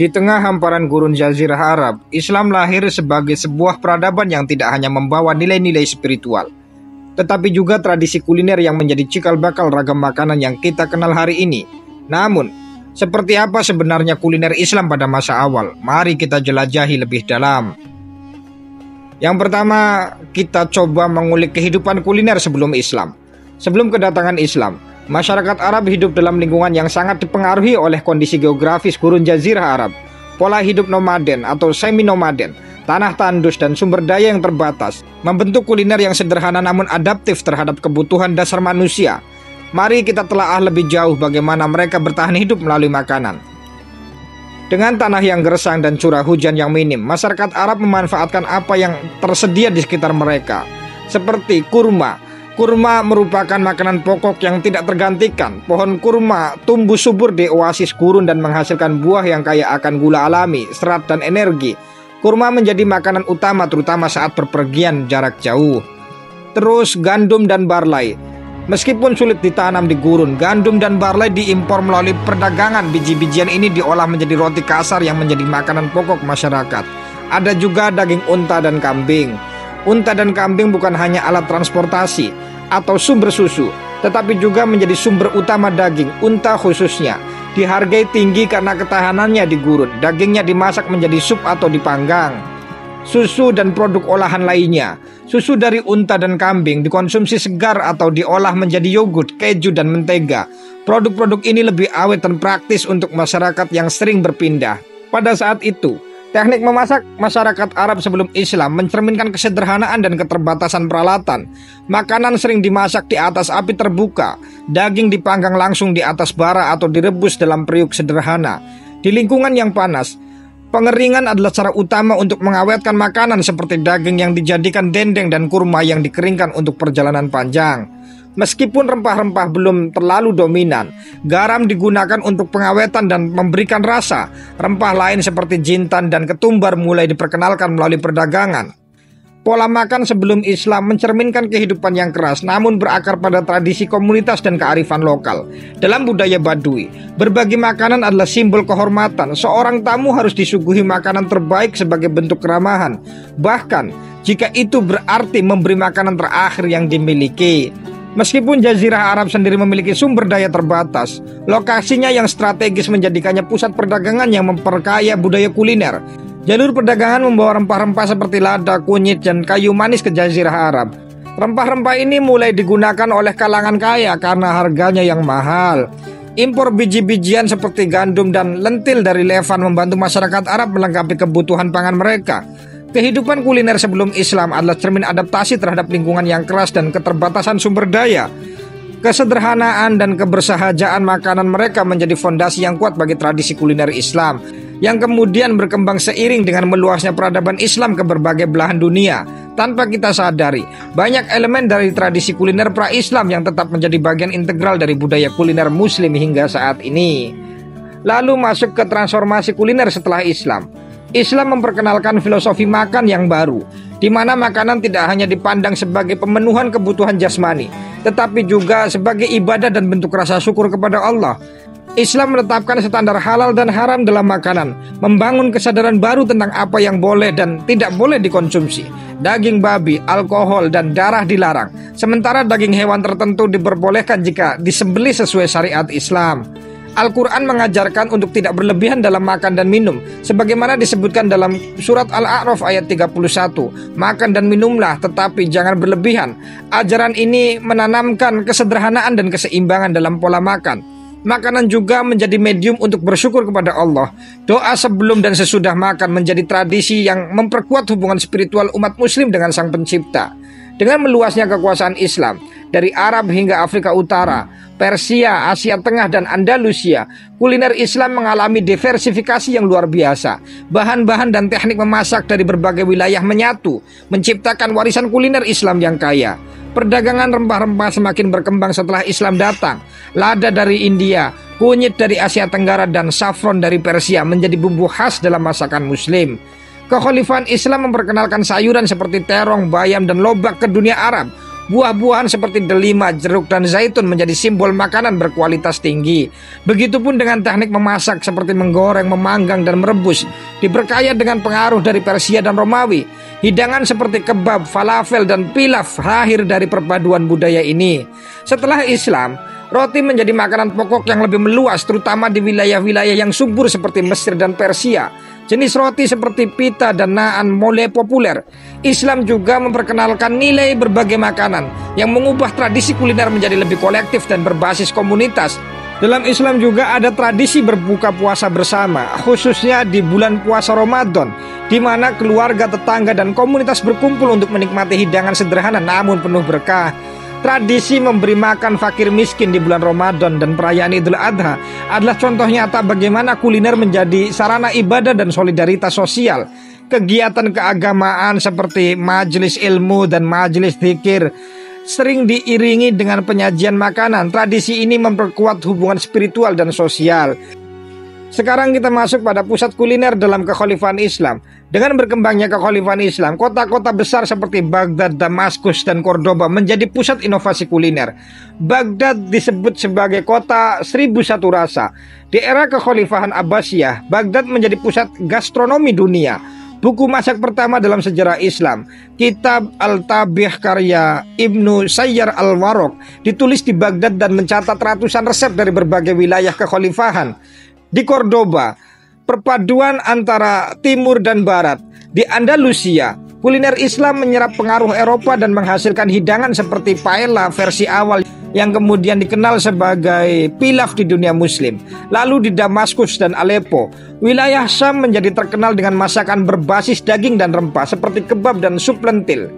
Di tengah hamparan gurun Jazirah Arab, Islam lahir sebagai sebuah peradaban yang tidak hanya membawa nilai-nilai spiritual, tetapi juga tradisi kuliner yang menjadi cikal bakal ragam makanan yang kita kenal hari ini. Namun, seperti apa sebenarnya kuliner Islam pada masa awal? Mari kita jelajahi lebih dalam. Yang pertama, kita coba mengulik kehidupan kuliner sebelum Islam. Sebelum kedatangan Islam, masyarakat Arab hidup dalam lingkungan yang sangat dipengaruhi oleh kondisi geografis gurun Jazirah Arab, pola hidup nomaden atau semi-nomaden, tanah tandus dan sumber daya yang terbatas, membentuk kuliner yang sederhana namun adaptif terhadap kebutuhan dasar manusia. Mari kita telaah lebih jauh bagaimana mereka bertahan hidup melalui makanan. Dengan tanah yang gersang dan curah hujan yang minim, masyarakat Arab memanfaatkan apa yang tersedia di sekitar mereka, seperti kurma. Kurma merupakan makanan pokok yang tidak tergantikan. Pohon kurma tumbuh subur di oasis gurun dan menghasilkan buah yang kaya akan gula alami, serat dan energi. Kurma menjadi makanan utama terutama saat berpergian jarak jauh. Terus gandum dan barlai. Meskipun sulit ditanam di gurun, gandum dan barlai diimpor melalui perdagangan. Biji-bijian ini diolah menjadi roti kasar yang menjadi makanan pokok masyarakat. Ada juga daging unta dan kambing. Unta dan kambing bukan hanya alat transportasi atau sumber susu, tetapi juga menjadi sumber utama daging. Unta khususnya dihargai tinggi karena ketahanannya di gurun. Dagingnya dimasak menjadi sup atau dipanggang. Susu dan produk olahan lainnya. Susu dari unta dan kambing dikonsumsi segar atau diolah menjadi yogurt, keju dan mentega. Produk-produk ini lebih awet dan praktis untuk masyarakat yang sering berpindah. Pada saat itu, teknik memasak masyarakat Arab sebelum Islam mencerminkan kesederhanaan dan keterbatasan peralatan. Makanan sering dimasak di atas api terbuka, daging dipanggang langsung di atas bara atau direbus dalam periuk sederhana. Di lingkungan yang panas, pengeringan adalah cara utama untuk mengawetkan makanan seperti daging yang dijadikan dendeng dan kurma yang dikeringkan untuk perjalanan panjang. Meskipun rempah-rempah belum terlalu dominan, garam digunakan untuk pengawetan dan memberikan rasa. Rempah lain seperti jintan dan ketumbar mulai diperkenalkan melalui perdagangan. Pola makan sebelum Islam mencerminkan kehidupan yang keras namun berakar pada tradisi komunitas dan kearifan lokal. Dalam budaya Baduy, berbagi makanan adalah simbol kehormatan. Seorang tamu harus disuguhi makanan terbaik sebagai bentuk keramahan, bahkan jika itu berarti memberi makanan terakhir yang dimiliki. Meskipun Jazirah Arab sendiri memiliki sumber daya terbatas, lokasinya yang strategis menjadikannya pusat perdagangan yang memperkaya budaya kuliner. Jalur perdagangan membawa rempah-rempah seperti lada, kunyit, dan kayu manis ke Jazirah Arab. Rempah-rempah ini mulai digunakan oleh kalangan kaya karena harganya yang mahal. Impor biji-bijian seperti gandum dan lentil dari Levan membantu masyarakat Arab melengkapi kebutuhan pangan mereka. Kehidupan kuliner sebelum Islam adalah cermin adaptasi terhadap lingkungan yang keras dan keterbatasan sumber daya. Kesederhanaan dan kebersahajaan makanan mereka menjadi fondasi yang kuat bagi tradisi kuliner Islam, yang kemudian berkembang seiring dengan meluasnya peradaban Islam ke berbagai belahan dunia. Tanpa kita sadari, banyak elemen dari tradisi kuliner pra-Islam yang tetap menjadi bagian integral dari budaya kuliner Muslim hingga saat ini. Lalu masuk ke transformasi kuliner setelah Islam. Islam memperkenalkan filosofi makan yang baru, di mana makanan tidak hanya dipandang sebagai pemenuhan kebutuhan jasmani, tetapi juga sebagai ibadah dan bentuk rasa syukur kepada Allah. Islam menetapkan standar halal dan haram dalam makanan, membangun kesadaran baru tentang apa yang boleh dan tidak boleh dikonsumsi. Daging babi, alkohol, dan darah dilarang, sementara daging hewan tertentu diperbolehkan jika disembelih sesuai syariat Islam. Al-Quran mengajarkan untuk tidak berlebihan dalam makan dan minum, sebagaimana disebutkan dalam surat Al-A'raf ayat 31. Makan dan minumlah, tetapi jangan berlebihan. Ajaran ini menanamkan kesederhanaan dan keseimbangan dalam pola makan. Makanan juga menjadi medium untuk bersyukur kepada Allah. Doa sebelum dan sesudah makan menjadi tradisi yang memperkuat hubungan spiritual umat muslim dengan Sang Pencipta. Dengan meluasnya kekuasaan Islam dari Arab hingga Afrika Utara, Persia, Asia Tengah, dan Andalusia, kuliner Islam mengalami diversifikasi yang luar biasa. Bahan-bahan dan teknik memasak dari berbagai wilayah menyatu, menciptakan warisan kuliner Islam yang kaya. Perdagangan rempah-rempah semakin berkembang setelah Islam datang. Lada dari India, kunyit dari Asia Tenggara, dan saffron dari Persia menjadi bumbu khas dalam masakan Muslim. Kekhalifahan Islam memperkenalkan sayuran seperti terong, bayam, dan lobak ke dunia Arab. Buah-buahan seperti delima, jeruk, dan zaitun menjadi simbol makanan berkualitas tinggi. Begitupun dengan teknik memasak seperti menggoreng, memanggang, dan merebus. Diberkaya dengan pengaruh dari Persia dan Romawi. Hidangan seperti kebab, falafel, dan pilaf lahir dari perpaduan budaya ini. Setelah Islam, roti menjadi makanan pokok yang lebih meluas, terutama di wilayah-wilayah yang subur seperti Mesir dan Persia. Jenis roti seperti pita dan naan mulai populer. Islam juga memperkenalkan nilai berbagai makanan yang mengubah tradisi kuliner menjadi lebih kolektif dan berbasis komunitas. Dalam Islam juga ada tradisi berbuka puasa bersama, khususnya di bulan puasa Ramadan, di mana keluarga, tetangga, dan komunitas berkumpul untuk menikmati hidangan sederhana namun penuh berkah. Tradisi memberi makan fakir miskin di bulan Ramadan dan perayaan Idul Adha adalah contoh nyata bagaimana kuliner menjadi sarana ibadah dan solidaritas sosial. Kegiatan keagamaan seperti majelis ilmu dan majelis zikir sering diiringi dengan penyajian makanan. Tradisi ini memperkuat hubungan spiritual dan sosial. Sekarang kita masuk pada pusat kuliner dalam kekhalifahan Islam. Dengan berkembangnya kekhalifahan Islam, kota-kota besar seperti Baghdad, Damaskus, dan Cordoba menjadi pusat inovasi kuliner. Baghdad disebut sebagai kota 1001 rasa. Di era kekhalifahan Abbasiyah, Baghdad menjadi pusat gastronomi dunia. Buku masak pertama dalam sejarah Islam, Kitab Al-Tabih karya Ibnu Sayyar Al-Warraq, ditulis di Baghdad dan mencatat ratusan resep dari berbagai wilayah kekhalifahan. Di Cordoba, perpaduan antara timur dan barat. Di Andalusia, kuliner Islam menyerap pengaruh Eropa dan menghasilkan hidangan seperti paella versi awal yang kemudian dikenal sebagai pilaf di dunia muslim. Lalu di Damaskus dan Aleppo, wilayah Syam menjadi terkenal dengan masakan berbasis daging dan rempah seperti kebab dan sup lentil.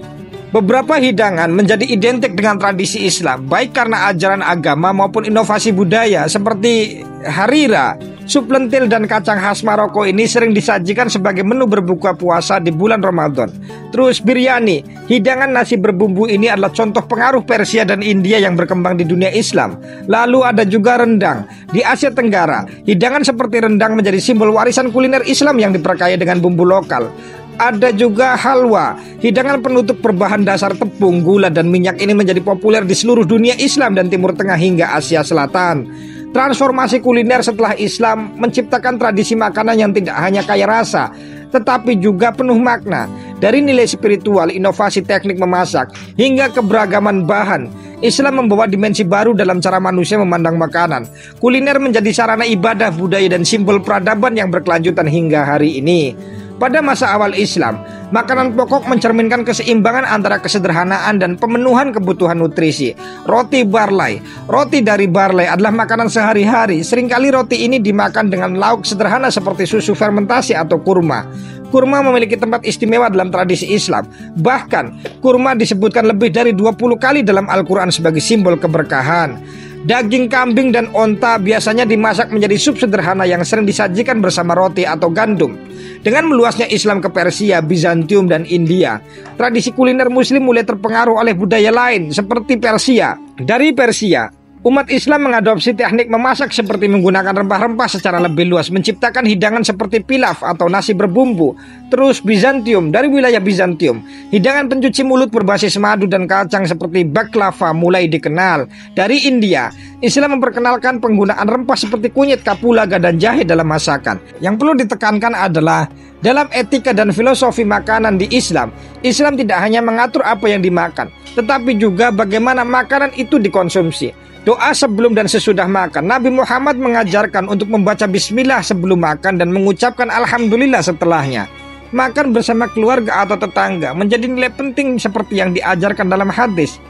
Beberapa hidangan menjadi identik dengan tradisi Islam, baik karena ajaran agama maupun inovasi budaya seperti harira. Sup lentil dan kacang khas Maroko ini sering disajikan sebagai menu berbuka puasa di bulan Ramadan. Terus biryani, hidangan nasi berbumbu ini adalah contoh pengaruh Persia dan India yang berkembang di dunia Islam. Lalu ada juga rendang. Di Asia Tenggara, hidangan seperti rendang menjadi simbol warisan kuliner Islam yang diperkaya dengan bumbu lokal. Ada juga halwa, hidangan penutup berbahan dasar tepung, gula, dan minyak ini menjadi populer di seluruh dunia Islam dan Timur Tengah hingga Asia Selatan. Transformasi kuliner setelah Islam menciptakan tradisi makanan yang tidak hanya kaya rasa, tetapi juga penuh makna. Dari nilai spiritual, inovasi teknik memasak, hingga keberagaman bahan, Islam membawa dimensi baru dalam cara manusia memandang makanan. Kuliner menjadi sarana ibadah, budaya, dan simbol peradaban yang berkelanjutan hingga hari ini. Pada masa awal Islam, makanan pokok mencerminkan keseimbangan antara kesederhanaan dan pemenuhan kebutuhan nutrisi. Roti barlai. Roti dari barlai adalah makanan sehari-hari. Seringkali roti ini dimakan dengan lauk sederhana seperti susu fermentasi atau kurma. Kurma memiliki tempat istimewa dalam tradisi Islam. Bahkan, kurma disebutkan lebih dari 20 kali dalam Al-Quran sebagai simbol keberkahan. Daging kambing dan onta biasanya dimasak menjadi sup sederhana yang sering disajikan bersama roti atau gandum. Dengan meluasnya Islam ke Persia, Bizantium, dan India, tradisi kuliner muslim mulai terpengaruh oleh budaya lain seperti Persia. Dari Persia, umat Islam mengadopsi teknik memasak seperti menggunakan rempah-rempah secara lebih luas, menciptakan hidangan seperti pilaf atau nasi berbumbu. Terus Bizantium, dari wilayah Bizantium, hidangan pencuci mulut berbasis madu dan kacang seperti baklava mulai dikenal. Dari India, Islam memperkenalkan penggunaan rempah seperti kunyit, kapulaga, dan jahe dalam masakan. Yang perlu ditekankan adalah dalam etika dan filosofi makanan di Islam, Islam tidak hanya mengatur apa yang dimakan, tetapi juga bagaimana makanan itu dikonsumsi. Doa sebelum dan sesudah makan, Nabi Muhammad mengajarkan untuk membaca bismillah sebelum makan dan mengucapkan alhamdulillah setelahnya. Makan bersama keluarga atau tetangga menjadi nilai penting seperti yang diajarkan dalam hadis.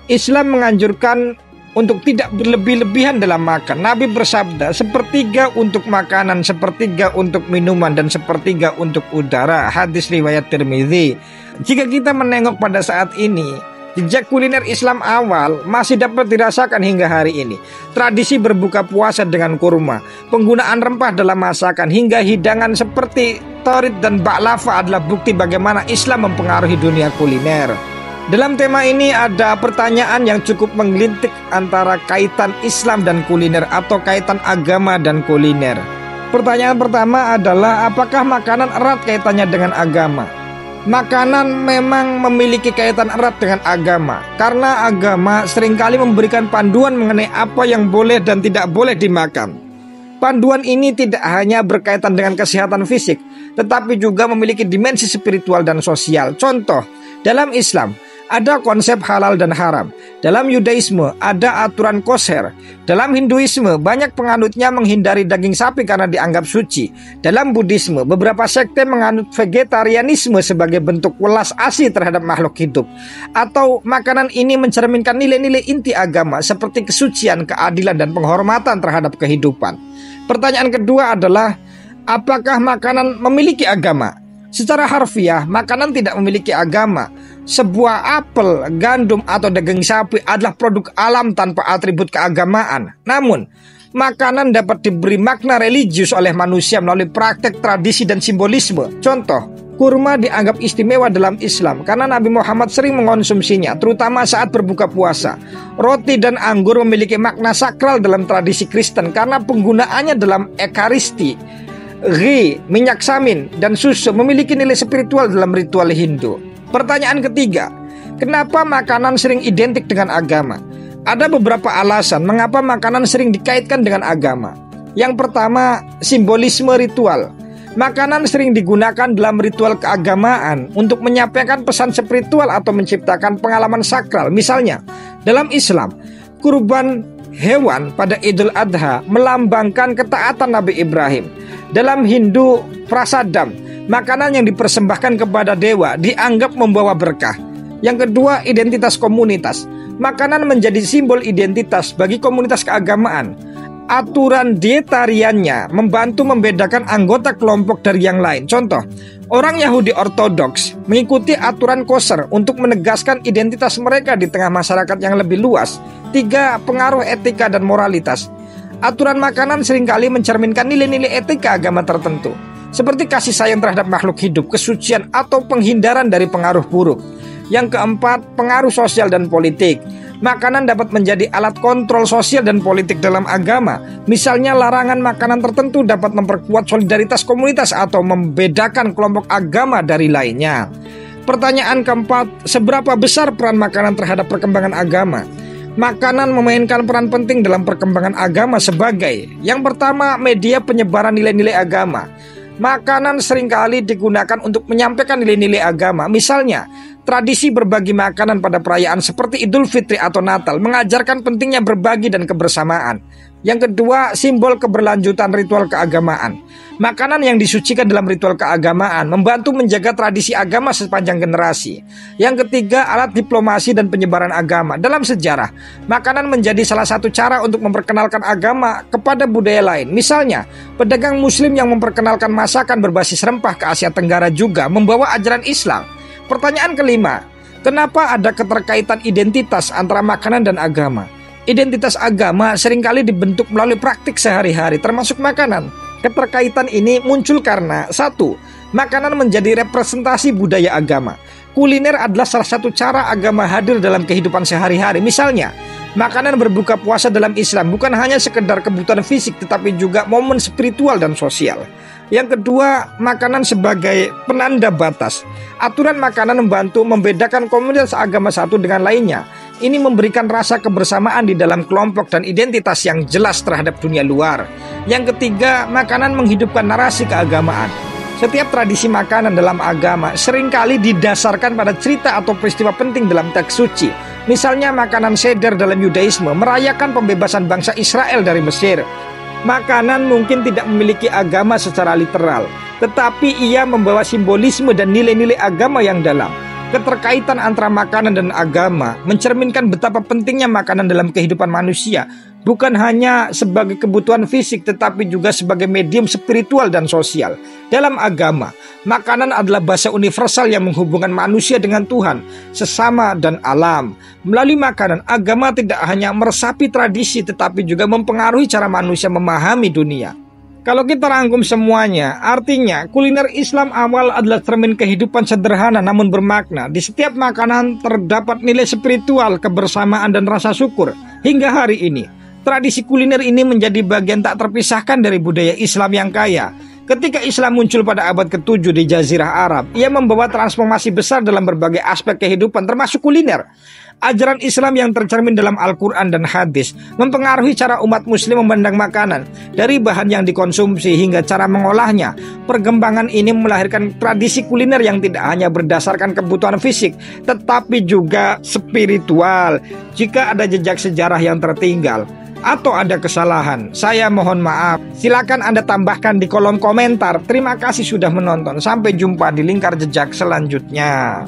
Islam menganjurkan untuk tidak berlebih-lebihan dalam makan. Nabi bersabda, sepertiga untuk makanan, sepertiga untuk minuman, dan sepertiga untuk udara. Hadis riwayat Tirmidzi. Jika kita menengok pada saat ini, jejak kuliner Islam awal masih dapat dirasakan hingga hari ini. Tradisi berbuka puasa dengan kurma, penggunaan rempah dalam masakan, hingga hidangan seperti torit dan baklava adalah bukti bagaimana Islam mempengaruhi dunia kuliner. Dalam tema ini ada pertanyaan yang cukup menggelintik antara kaitan Islam dan kuliner atau kaitan agama dan kuliner. Pertanyaan pertama adalah, apakah makanan erat kaitannya dengan agama? Makanan memang memiliki kaitan erat dengan agama, karena agama seringkali memberikan panduan mengenai apa yang boleh dan tidak boleh dimakan. Panduan ini tidak hanya berkaitan dengan kesehatan fisik, tetapi juga memiliki dimensi spiritual dan sosial. Contoh, dalam Islam ada konsep halal dan haram. Dalam Yudaisme ada aturan kosher. Dalam Hinduisme banyak penganutnya menghindari daging sapi karena dianggap suci. Dalam Buddhisme beberapa sekte menganut vegetarianisme sebagai bentuk welas asih terhadap makhluk hidup. Atau makanan ini mencerminkan nilai-nilai inti agama seperti kesucian, keadilan, dan penghormatan terhadap kehidupan. Pertanyaan kedua adalah, apakah makanan memiliki agama? Secara harfiah, makanan tidak memiliki agama. Sebuah apel, gandum, atau daging sapi adalah produk alam tanpa atribut keagamaan. Namun, makanan dapat diberi makna religius oleh manusia melalui praktek, tradisi, dan simbolisme. Contoh, kurma dianggap istimewa dalam Islam karena Nabi Muhammad sering mengonsumsinya, terutama saat berbuka puasa. Roti dan anggur memiliki makna sakral dalam tradisi Kristen karena penggunaannya dalam ekaristi. Ghee, minyak samin, dan susu memiliki nilai spiritual dalam ritual Hindu. Pertanyaan ketiga, kenapa makanan sering identik dengan agama? Ada beberapa alasan mengapa makanan sering dikaitkan dengan agama. Yang pertama, simbolisme ritual. Makanan sering digunakan dalam ritual keagamaan untuk menyampaikan pesan spiritual atau menciptakan pengalaman sakral. Misalnya, dalam Islam, kurban hewan pada Idul Adha melambangkan ketaatan Nabi Ibrahim. Dalam Hindu, prasadam, makanan yang dipersembahkan kepada dewa dianggap membawa berkah. Yang kedua, identitas komunitas. Makanan menjadi simbol identitas bagi komunitas keagamaan. Aturan dietariannya membantu membedakan anggota kelompok dari yang lain. Contoh, orang Yahudi Ortodoks mengikuti aturan kosher untuk menegaskan identitas mereka di tengah masyarakat yang lebih luas. 3. Pengaruh etika dan moralitas. Aturan makanan seringkali mencerminkan nilai-nilai etika agama tertentu, seperti kasih sayang terhadap makhluk hidup, kesucian, atau penghindaran dari pengaruh buruk. Yang keempat, pengaruh sosial dan politik. Makanan dapat menjadi alat kontrol sosial dan politik dalam agama. Misalnya, larangan makanan tertentu dapat memperkuat solidaritas komunitas atau membedakan kelompok agama dari lainnya. Pertanyaan keempat, seberapa besar peran makanan terhadap perkembangan agama? Makanan memainkan peran penting dalam perkembangan agama sebagai, yang pertama, media penyebaran nilai-nilai agama. Makanan seringkali digunakan untuk menyampaikan nilai-nilai agama. Misalnya, tradisi berbagi makanan pada perayaan seperti Idul Fitri atau Natal mengajarkan pentingnya berbagi dan kebersamaan. Yang kedua, simbol keberlanjutan ritual keagamaan. Makanan yang disucikan dalam ritual keagamaan membantu menjaga tradisi agama sepanjang generasi. Yang ketiga, alat diplomasi dan penyebaran agama. Dalam sejarah, makanan menjadi salah satu cara untuk memperkenalkan agama kepada budaya lain. Misalnya, pedagang muslim yang memperkenalkan masakan berbasis rempah ke Asia Tenggara juga membawa ajaran Islam. Pertanyaan kelima, kenapa ada keterkaitan identitas antara makanan dan agama? Identitas agama seringkali dibentuk melalui praktik sehari-hari, termasuk makanan. Keterkaitan ini muncul karena 1. Makanan menjadi representasi budaya agama. Kuliner adalah salah satu cara agama hadir dalam kehidupan sehari-hari. Misalnya, makanan berbuka puasa dalam Islam bukan hanya sekedar kebutuhan fisik, tetapi juga momen spiritual dan sosial. Yang kedua, makanan sebagai penanda batas. Aturan makanan membantu membedakan komunitas agama satu dengan lainnya. Ini memberikan rasa kebersamaan di dalam kelompok dan identitas yang jelas terhadap dunia luar. Yang ketiga, makanan menghidupkan narasi keagamaan. Setiap tradisi makanan dalam agama seringkali didasarkan pada cerita atau peristiwa penting dalam teks suci. Misalnya, makanan seder dalam Yudaisme merayakan pembebasan bangsa Israel dari Mesir. Makanan mungkin tidak memiliki agama secara literal, tetapi ia membawa simbolisme dan nilai-nilai agama yang dalam. Keterkaitan antara makanan dan agama mencerminkan betapa pentingnya makanan dalam kehidupan manusia, bukan hanya sebagai kebutuhan fisik, tetapi juga sebagai medium spiritual dan sosial. Dalam agama, makanan adalah bahasa universal yang menghubungkan manusia dengan Tuhan, sesama, dan alam. Melalui makanan, agama tidak hanya meresapi tradisi, tetapi juga mempengaruhi cara manusia memahami dunia. Kalau kita rangkum semuanya, artinya kuliner Islam awal adalah cermin kehidupan sederhana namun bermakna. Di setiap makanan terdapat nilai spiritual, kebersamaan, dan rasa syukur. Hingga hari ini, tradisi kuliner ini menjadi bagian tak terpisahkan dari budaya Islam yang kaya. Ketika Islam muncul pada abad ke-7 di Jazirah Arab, ia membawa transformasi besar dalam berbagai aspek kehidupan termasuk kuliner. Ajaran Islam yang tercermin dalam Al-Quran dan hadis mempengaruhi cara umat muslim memandang makanan, dari bahan yang dikonsumsi hingga cara mengolahnya. Perkembangan ini melahirkan tradisi kuliner yang tidak hanya berdasarkan kebutuhan fisik, tetapi juga spiritual. Jika ada jejak sejarah yang tertinggal atau ada kesalahan, saya mohon maaf. Silakan Anda tambahkan di kolom komentar. Terima kasih sudah menonton. Sampai jumpa di lingkar jejak selanjutnya.